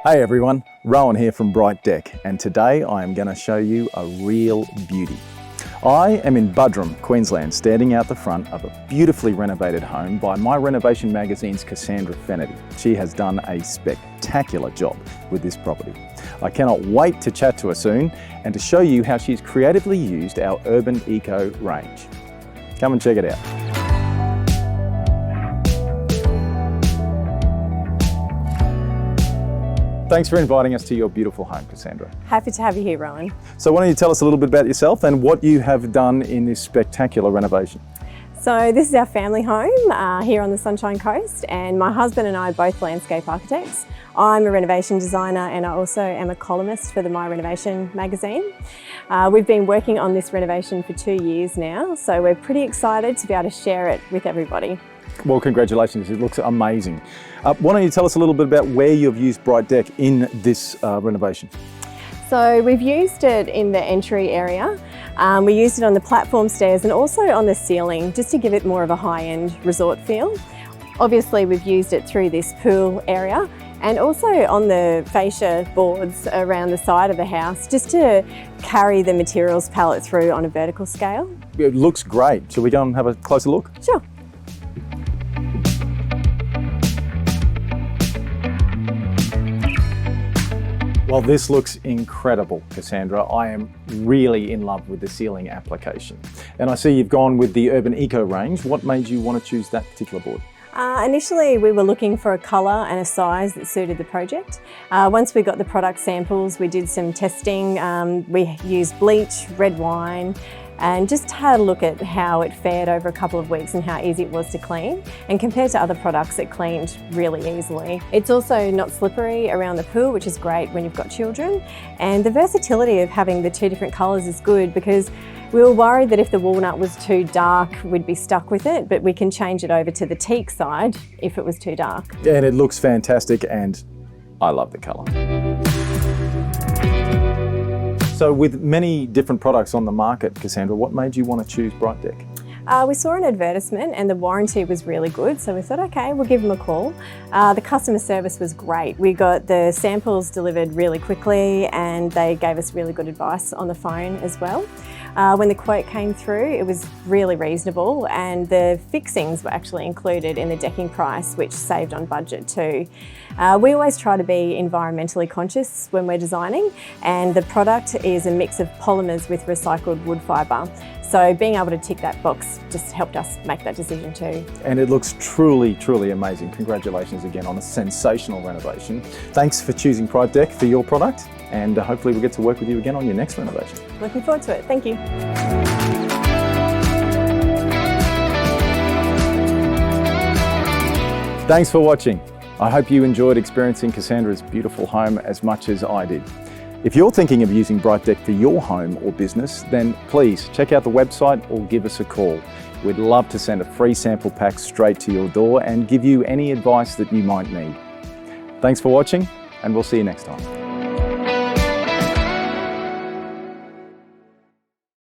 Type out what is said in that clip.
Hey everyone, Rowan here from Brite Deck, and today I am going to show you a real beauty. I am in Buderim, Queensland, standing out the front of a beautifully renovated home by My Renovation magazine's Cassandra Fenaughty. She has done a spectacular job with this property. I cannot wait to chat to her soon and to show you how she's creatively used our Urban Eco range. Come and check it out. Thanks for inviting us to your beautiful home, Cassandra. Happy to have you here, Rowan. So why don't you tell us a little bit about yourself and what you have done in this spectacular renovation? So this is our family home here on the Sunshine Coast, and my husband and I are both landscape architects. I'm a renovation designer and I also am a columnist for the My Renovation magazine. We've been working on this renovation for 2 years now, so we're pretty excited to be able to share it with everybody. Well, congratulations, it looks amazing. Why don't you tell us a little bit about where you've used Brite Deck in this renovation? So we've used it in the entry area. We used it on the platform stairs and also on the ceiling, just to give it more of a high-end resort feel. Obviously, we've used it through this pool area and also on the fascia boards around the side of the house, just to carry the materials palette through on a vertical scale. It looks great. Shall we go and have a closer look? Sure. Well, this looks incredible, Cassandra. I am really in love with the ceiling application. And I see you've gone with the Urban Eco range. What made you want to choose that particular board? Initially, we were looking for a colour and a size that suited the project. Once we got the product samples, we did some testing. We used bleach, red wine, and just had a look at how it fared over a couple of weeks and how easy it was to clean. And compared to other products, it cleaned really easily. It's also not slippery around the pool, which is great when you've got children. And the versatility of having the two different colours is good, because we were worried that if the walnut was too dark, we'd be stuck with it, but we can change it over to the teak side if it was too dark. Yeah, and it looks fantastic, and I love the colour. So with many different products on the market, Cassandra, what made you want to choose Brite Deck? We saw an advertisement and the warranty was really good, so we thought, okay, we'll give them a call. The customer service was great. We got the samples delivered really quickly and they gave us really good advice on the phone as well. When the quote came through, it was really reasonable, and the fixings were actually included in the decking price, which saved on budget too. We always try to be environmentally conscious when we're designing, and the product is a mix of polymers with recycled wood fibre. So being able to tick that box just helped us make that decision too. And it looks truly, truly amazing. Congratulations again on a sensational renovation. Thanks for choosing Brite Deck for your product, and hopefully we'll get to work with you again on your next renovation. Looking forward to it. Thank you. Thanks for watching. I hope you enjoyed experiencing Cassandra's beautiful home as much as I did. If you're thinking of using Brite Deck for your home or business, then please check out the website or give us a call. We'd love to send a free sample pack straight to your door and give you any advice that you might need. Thanks for watching, and we'll see you next time.